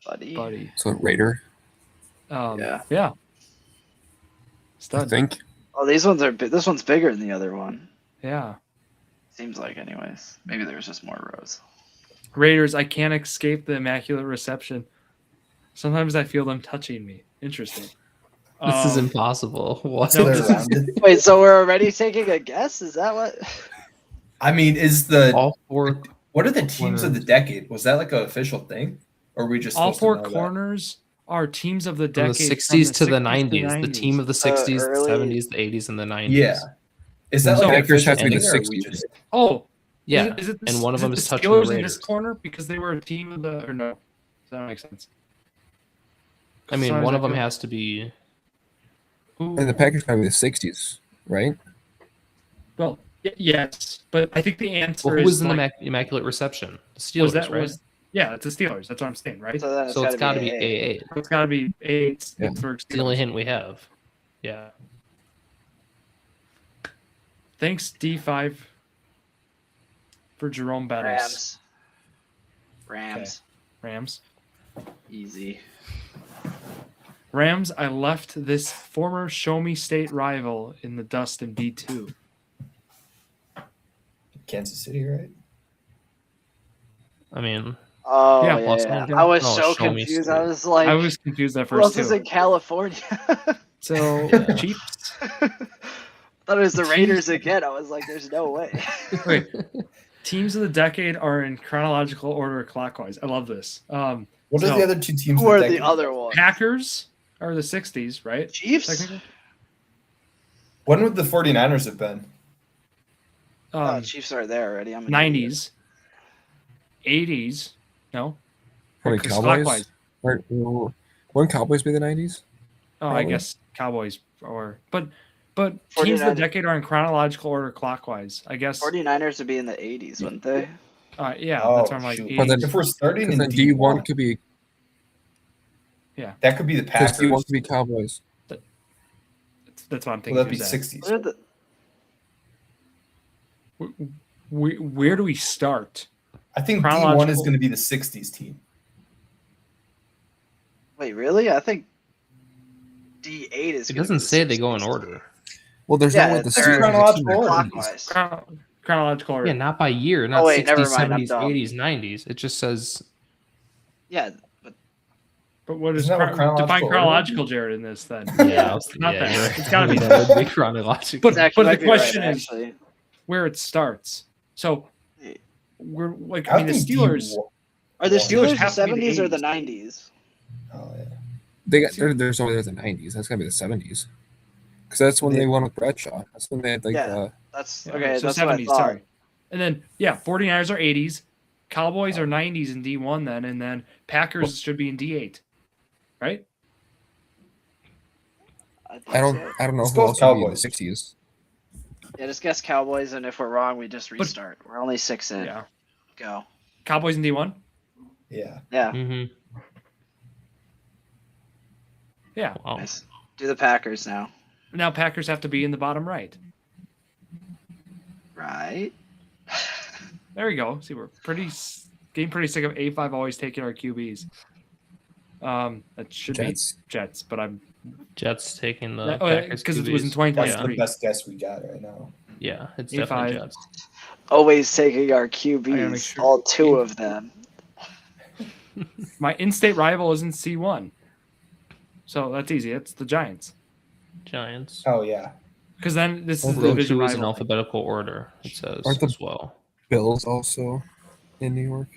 buddy. buddy. So Raider, Yeah. Yeah. I Stud. think. Oh, these ones are. This one's bigger than the other one. Yeah. Seems like, anyways. Maybe there's just more rows. Raiders, I can't escape the immaculate reception. Sometimes I feel them touching me. Interesting. This is impossible. What? No, They're this is- rounded. Wait, so we're already taking a guess? Is that what? I mean, is the All four. what are the teams of the decade? Was that like an official thing, or are we just all supposed four to know that? corners are teams of the From decade. the 60s to the 90s. 90s. The team of the 60s, the early- 70s, the 80s, and the 90s. Yeah, is that So- like an Packers official have to be the thing, or are we 60s. just- Oh, Yeah. Is it and one of them is the touching Steelers the in this Raiders. corner because they were a team of the or no? Does that make sense? I mean, Sometimes one of them feel- has to be. Ooh, And the Packers gotta be the 60s, right? well, yes, but I think the answer Well, who is was in the like, Immaculate Reception? The was Steelers, that right? was yeah, it's the Steelers. That's what I'm saying, right? So then So it's got to be AA. AA. It's got to be eight. Yeah. Pittsburgh It's the only Steelers. hint we have. Yeah. Thanks D5 for Jerome Bettis. Rams. Rams. Easy. Rams, I left this former Show Me State rival in the dust in D2. Kansas City, right? I mean, Oh, Yeah, yeah. Los yeah. Angeles. I was No, so show me confused. state. I was like, I was confused at who else first is too. in California? So Yeah. Chiefs. Thought it was the Raiders again. I was like, there's no way. Wait. Teams of the decade are in chronological order clockwise. I love this. What are So, the other two teams? Who of are the the decade? other ones? Packers are the 60s, right? Chiefs? Technically. When would the 49ers have been? Chiefs are there already. I'm an 90s, 80s. No. Probably Because Cowboys. clockwise. Right? Wouldn't Cowboys be the 90s? Oh, I Probably. guess Cowboys or but teams of the 49ers. decade are in chronological order clockwise. I guess. 49ers would be in the 80s, wouldn't they? Yeah, Oh, that's why I'm like. shoot. 80s. But then- If we're starting Because in then D1, D1 could be that could be the because Packers. D1 could be Cowboys. That's what I'm thinking. Well, that'd be Who's that? 60s. What are the- Where do we start? I think D1 Chronological- is going to be the 60s team. Wait, really? I think D8 is. it gonna doesn't be the say they go in 60s. order. Well, there's Yeah, no way the they're Steelers are chronological the order. 90s. Clockwise. Chronological order. Yeah, not by year, not wait, 60s, never mind, I'm 70s, dumb. 80s, 90s. It just says Yeah, But what is Isn't that what chronological define order chronological, Jared, in this then? yeah, Not yeah, that. you're right. It's gotta be that would be chronological. But Zach, you the might be right, question is actually. where it starts. So we're like, I I mean, the think Steelers. D1 Are the Steelers Steelers the have to be the 70s or the 80s. 90s? Oh, yeah. There's no way there's the 90s. That's gotta be the 70s. Because that's when they won with Bradshaw. That's when they had like Yeah. That's Yeah, okay. so That's 70s, what I thought. sorry. And then 49ers are 80s, Cowboys are 90s in D1 then, and then Packers should be in D8, right? think I don't so. know Let's who go else with would be in the Cowboys. 60s. Yeah, just guess Cowboys, and if we're wrong, we just restart. We're only 6 in. Yeah. Go. Cowboys in D1? Yeah. Yeah. Mm-hmm. Yeah. Wow. Nice. Do the Packers now. Now Packers have to be in the bottom right. Right. There we go. See, we're getting pretty sick of A5 always taking our QBs. That should Jets. be Jets, but I'm Jets taking the Packers because it was in QBs. That's 2023. the best guess we got right now. Yeah, it's A5. definitely Jets. Always taking our I gotta make QBs. sure. All 2 of them. My in-state rival is in C1, so that's easy. It's the Giants. Giants. Oh yeah. Because then this is the Row division 2 is in rival. alphabetical order, it says Aren't the- as well. Bills also in New York.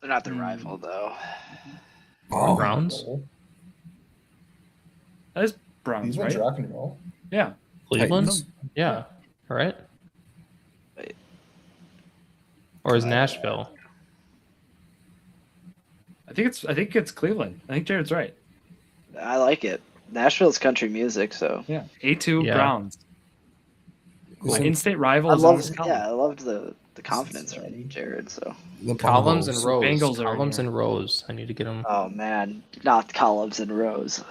They're not the rival, though. Oh, Browns? That is Browns, These ones right? rock and roll. Yeah. Cleveland? Titans. Yeah. Right? Wait. Or is Nashville? I think it's Cleveland. I think Jared's right. I like it. Nashville's country music, so Yeah. A2 Yeah. Browns. My Isn't in-state rival I is on loved. this column. Yeah, I loved the confidence from Jared. So, the Columns and Bengals. rows. Bengals are in Columns here. and rows. I need to get them. oh man, not columns and rows. So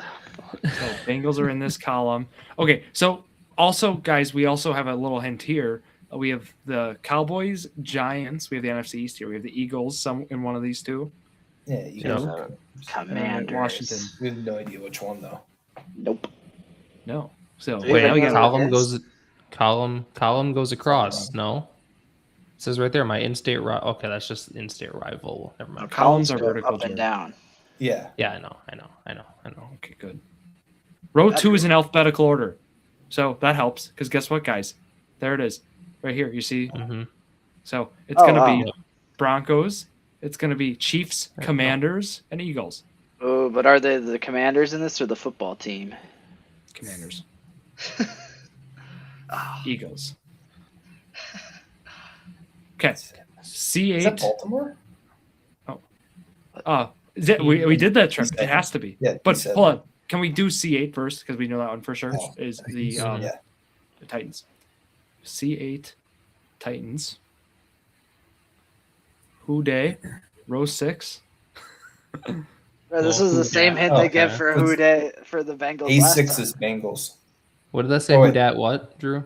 Bengals are in this column. Okay, so also, guys, we also have a little hint here. We have the Cowboys, Giants. We have the NFC East here. We have the Eagles, some in one of these two. Yeah, you Yeah. guys. Commanders. Washington. We have no idea which one though. Nope. No. So Wait, Wait, now we got column column goes across. No, it says right there. My in-state rival. Okay, that's just in-state rival. Never mind. columns are go vertical, up and Jared. down. Yeah. Yeah, I know. Okay, good. Row That's 2 is in alphabetical order. So that helps because guess what, guys? There it is. Right here. You see? Mm-hmm. So it's Oh, going to wow. be Broncos. It's going to be Chiefs, There we go. Commanders, and Eagles. Oh, but are they the Commanders in this or the football team? Commanders. Oh, Eagles. Okay. Is that C8. Baltimore? We did that trip. It has to be. Yeah. But he said hold that. on. Can we do C8 first? Because we know that one for sure Oh, is the Yeah. the Titans. C8 Titans. Who Day? Row 6. this is the same hint they give Okay. for who day for the Bengals. last A6 time. is Bengals. What did that say? Oh, Who wait. dat what, Drew?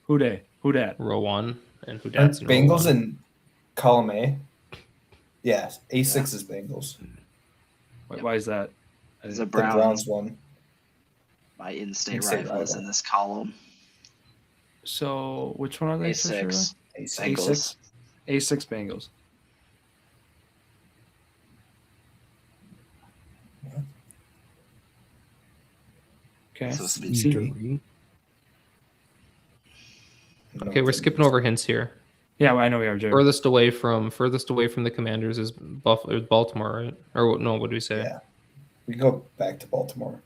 Who Day? Who Dat? Row 1 and who Aren't dat's in row Bengals 1. in column A? Yeah. A6 is Bengals. Why is that? It's a The Browns. Browns one. My in-state In-state rival is rival. in this column. So which one are they? for sure? A6. A6. Bengals. A6 Bengals. Okay. It's supposed to be C- Dirty. Okay, we're skipping over hints here. Yeah, I know we are, Jared. Furthest away from the Commanders is Baltimore, right? Or no? What do we say? Yeah. We can go back to Baltimore.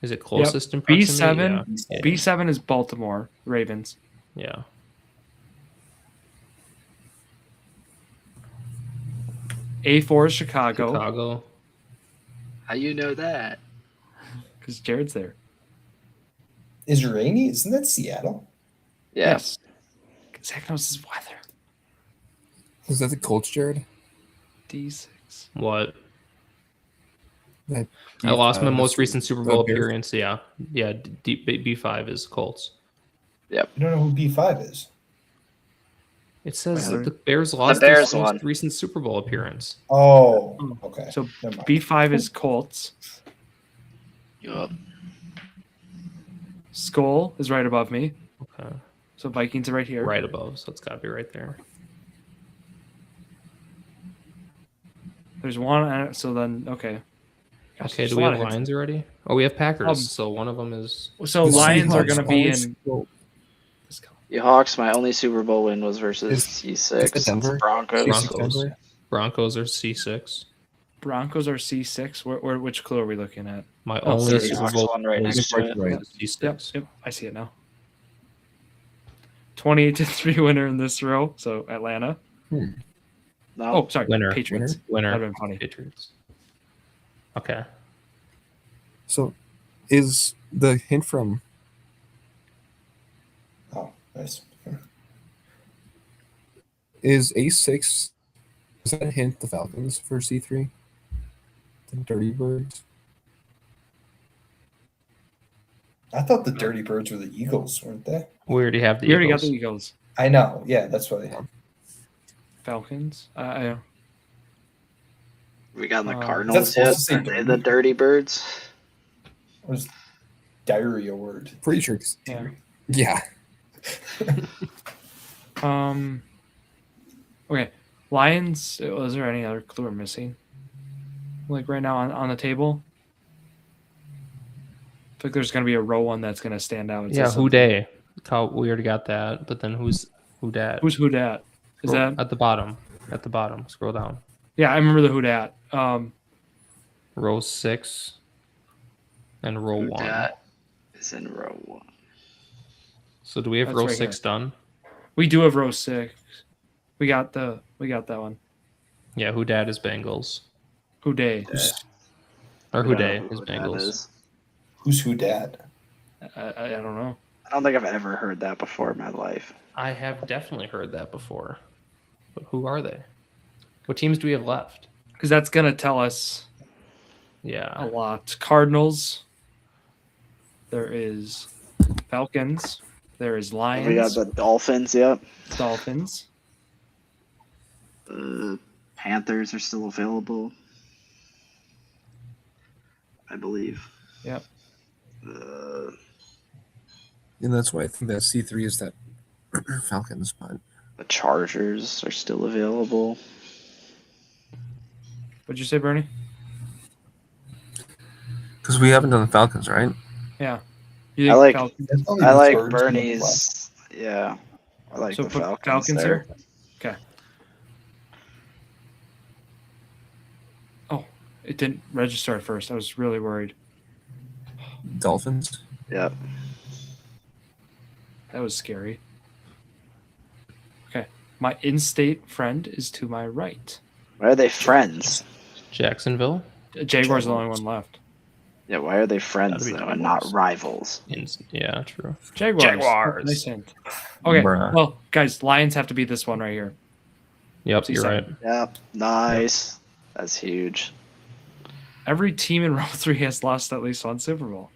Is it closest in proximity? B7. Yeah. B7 is Baltimore Ravens. Yeah. A4 is Chicago Chicago. How you know that? because Jared's there. Is rainy? Isn't that Seattle? Yeah. Yes. Zach knows his weather. Was that the Colts, Jared? D6. What? That I lost my B5 most recent Super the Bowl Bears. appearance. Yeah. Yeah. B5 is Colts. You don't know who B5 is. It says Wait, that the Bears lost Bears their won. most recent Super Bowl appearance. Oh, okay. So Never mind. B5 is Colts. Yup. Skull is right above me. Okay. So Vikings are right here. Right above, so it's got to be right there. There's one. So then, okay. Gosh, Okay, there's do a we lot have of hits. Lions already? Oh, we have Packers. Um, So one of them is So The Lions are Seahawks going to be always in. go- this column. The Hawks, my only Super Bowl win was versus Is C6. it Denver? Broncos. Broncos. Denver? Broncos are C6. Broncos are C6. Which clue are we looking at? My Oh, only there's Super Hawks Bowl one right was next to it. Right. C6. Yep. I see it now. 28-3 winner in this row. So Atlanta. No. Oh, sorry. Winner. Patriots. Winner. That'd been funny. Patriots. Okay. So, is the hint from Oh, nice. is A6? Is that a hint? The Falcons for C3, the Dirty Birds. I thought the Dirty Birds were the Eagles, weren't they? We already have the You already got Eagles. the Eagles. I know. Yeah, that's what I. Falcons. We got the Is that Cardinals supposed yet. to say Are they dirty? the Dirty Birds? Was diary a word? Pretty sure. Yeah. Yeah. Okay. Lions. Was there any other clue we're missing? Like right now on the table? I feel like there's going to be a row one that's going to stand out. It Yeah, says who something. day? We already got that. But then who's who dat? Who's who dat? Is Scroll- that? at the bottom? At the bottom. Scroll down. Yeah, I remember the who dat. Row 6 and row Who 1. dat is in row 1. So do we have That's row right 6 done? We do have row 6. We got that one. Yeah, who dat is Bengals. Who day? Or who day Who is dat Bengals. is. Who's who dad? I don't know. I don't think I've ever heard that before in my life. I have definitely heard that before. But who are they? What teams do we have left? Because that's going to tell us a Yeah. lot. Cardinals. There is Falcons. There is Lions. We got the Dolphins, yep. Dolphins. Panthers are still available, I believe. Yep. And that's why I think that C3 is that Falcons, but The Chargers are still available. What'd you say, Bernie? because we haven't done the Falcons, right? Yeah. You I like- Falcons? Only I the like Birds and the Flash. Bernie's. Yeah, I like So the put Falcons, Falcons there. here? Okay. Oh, it didn't register at first. I was really worried. Dolphins. Yep. That was scary. Okay. My in-state friend is to my right. Why are they friends? Jacksonville. Jaguars are the only one left. Yeah, why are they friends Gotta be though and not Jaguars. rivals? Yeah, true. Jaguars. Jaguars. Nice hint. Okay. Bruh. Well, guys, Lions have to be this one right here. Yep, See you're right. second. Yep. Nice. That's huge. Every team in row 3 has lost at least one Super Bowl.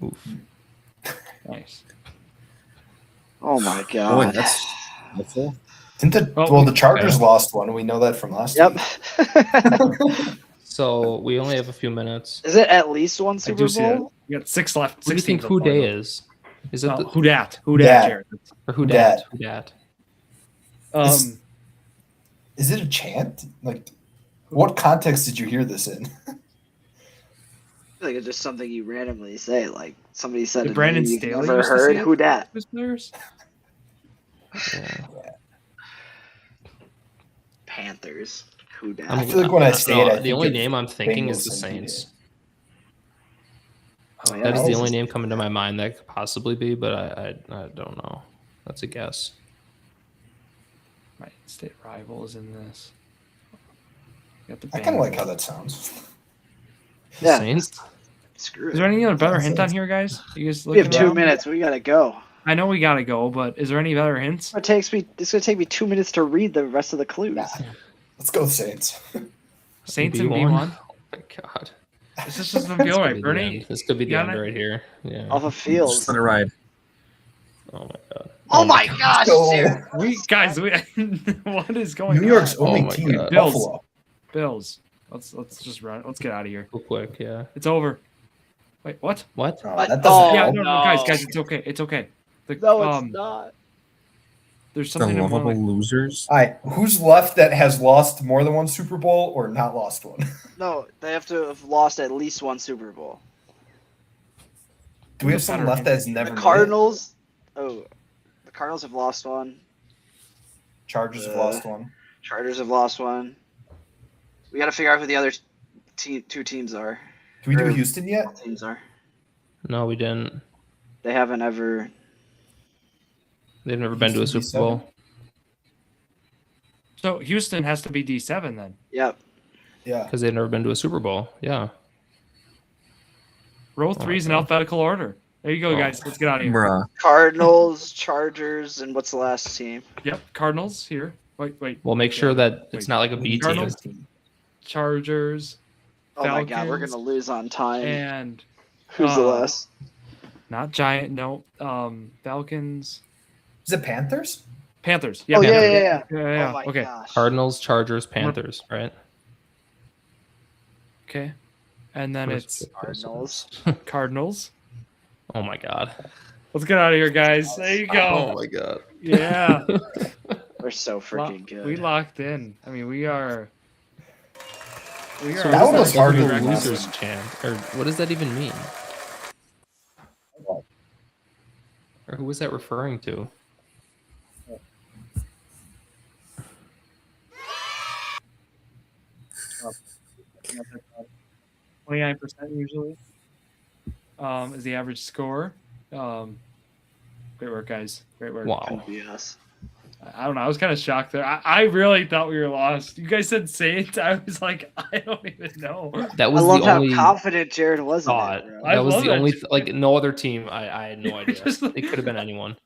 Oof. Nice. Oh my Oh, god. wait, that's helpful. Didn't the Oh, the Chargers lost one? We know that from last Yep. week. So we only have a few minutes. Is it at least one I Super do see it. Bowl? We got 6 left. What do you 16 think so who far, day though. is? Is it the, Who dat? Who Dat. dat, Jared? or who Dat. dat? Who dat? Um, Is it a chant? Like, what context did you hear this in? I feel like it's just something you randomly say. Like somebody said Did a Brandon name you've Staley never used to heard. say it? Who dat? Who's players? Yeah. Panthers. Who dat? I feel like when I say it, I the think only of name I'm thinking is Bengals the and Saints. Oh, yeah, That is that the was- only name coming to my mind that could possibly be, but I don't know. That's a guess. My state rival is in this. Got the I kind of like Bengals. how that sounds. The Yeah. Saints. Screw Is there it. any other better Yeah, hint on Saints. here, guys? You guys We have looking 2 around? minutes. We gotta go. I know we gotta go, but is there any better hints? It's gonna take me 2 minutes to read the rest of the clues. Nah. Let's go Saints. Saints and B1? B1. Oh my god. This is just the This feel could right, be the Bernie. end. This could be the You end got it? right here. Yeah. Off of Just Fields. let it ride. Oh my god. Oh my gosh, Go. dude. Guys, what is going New York's on? only my team, God. Bills. Buffalo. Bills. Let's just run. Let's get out of here. Real quick, yeah. It's over. Wait, what? What? Oh, What? that doesn't Oh, Yeah, help. no, guys, it's okay. It's okay. The, No, it's not. There's The something in lovable one. losers. All right, who's left that has lost more than one Super Bowl or not lost one? No, they have to have lost at least one Super Bowl. Do we have someone left that has never The made it? Cardinals. Oh, the Cardinals have lost one. Chargers have lost one. Chargers have lost one. We got to figure out who the other two teams are. Do we do Or- Houston yet? Teams are. No, we didn't. They haven't ever. They've never been to a Super Bowl. So Houston has to be D7 then. Yep. Yeah. Because they've never been to a Super Bowl. Yeah. Roll threes in God. alphabetical order. There you go, Oh. guys. Let's get out of here. Bruh. Cardinals, Chargers, and what's the last team? Yep, Cardinals here. Wait. Well, make sure that it's Wait. not like a B team. Cardinals, Chargers, Oh my God, we're Falcons, gonna lose on time. and Who's the last? not Giant. No, Falcons, Is it Panthers? Panthers. Oh yeah, Panthers. yeah. Yeah. Oh my Okay. gosh. Cardinals, Chargers, Panthers, right? Okay. And then First- it's Cardinals. Cardinals. Oh my God. Let's get out of here, guys. There you go. Oh my God. Yeah. We're so freaking good. We locked in. I mean, we are. That one was hard to record. lose. Losers chant. Or what does that even mean? Or who was that referring to? Oh. 29% usually is the average score. Great work, guys. Great work. Wow. Yes. I don't know. I was kind of shocked there. I really thought we were lost. You guys said Saints. I was like, I don't even know. That I was love the only how confident Jared was in thought. it, bro. I That was love the that only shit. like no other team. I had no idea. Just like- It could have been anyone.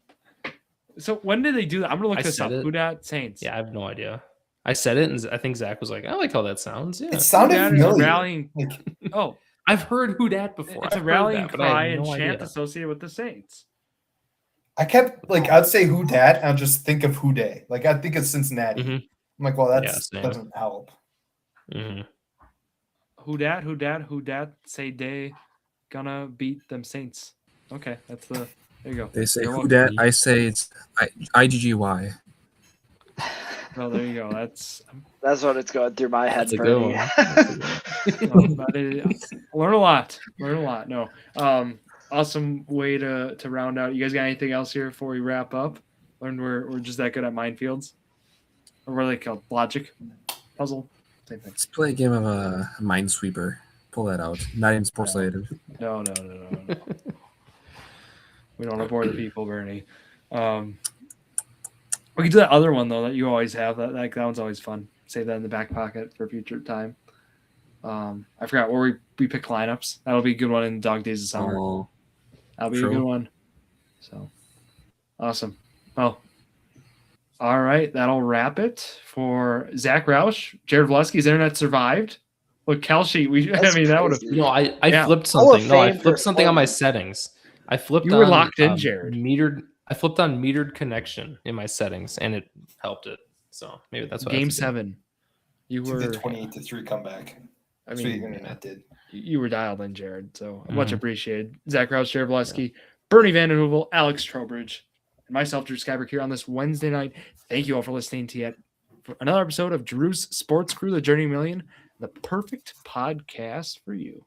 So when did they do that? I'm gonna look I this up. said it. Who dat Saints? Yeah, I have no idea. I said it, and I think Zach was like, "I like how that sounds." Yeah, It sounded Who dat is a familiar. rallying. Like, Oh, I've heard who dat before. it's a I've heard rallying that, but I had cry and no chant idea. associated with the Saints. I kept I'd say who dat, and I'd just think of who day. Like I'd think of Cincinnati. Mhm. I'm like, well, Yeah, that same. doesn't help. Mhm. Who dat? Say they gonna beat them Saints. Okay, that's the. There you go. They say You're who welcome. dat? I say it's IGGY. Oh, there you go. That's That's what it's going through my head. That's a good Bernie. one. That's a good learn a lot. No. Awesome way to round out. You guys got anything else here before we wrap up? Learned we're just that good at minefields. Or what are they called? Logic, puzzle, same thing. Let's play a game of a Minesweeper. Pull that out. Not even sports related. No. We don't want to bore the people, Bernie. We can do that other one though that you always have. That one's always fun. Save that in the back pocket for future time. I forgot where we pick lineups. That'll be a good one in Dog Days of Summer. Oh, That'll be a true. good one. So awesome. Well, all right. That'll wrap it for Zack Rausch. Jared Valleskey's internet survived. Look, Cal sheet. That's That would have. crazy. No, I Yeah. flipped Hall of something. No, I Fame flipped for something on my Foreman. settings. I flipped. You were on, locked in, Jared. Metered. I flipped on metered connection in my settings, and it helped it. So maybe that's what I Game have to do. 7. You To were. the 28-3 comeback. I That's what the mean, internet did. you were dialed in, Jared. So much Mhm. appreciated. Zack Rausch, Jared Valleskey, Bernie Van Den Heuvel, Alex Trowbridge, and myself, Drew Skyberg, here on this Wednesday night. Thank you all for listening to yet for another episode of Drew's Sports Crew, The Journey to Million, the perfect podcast for you.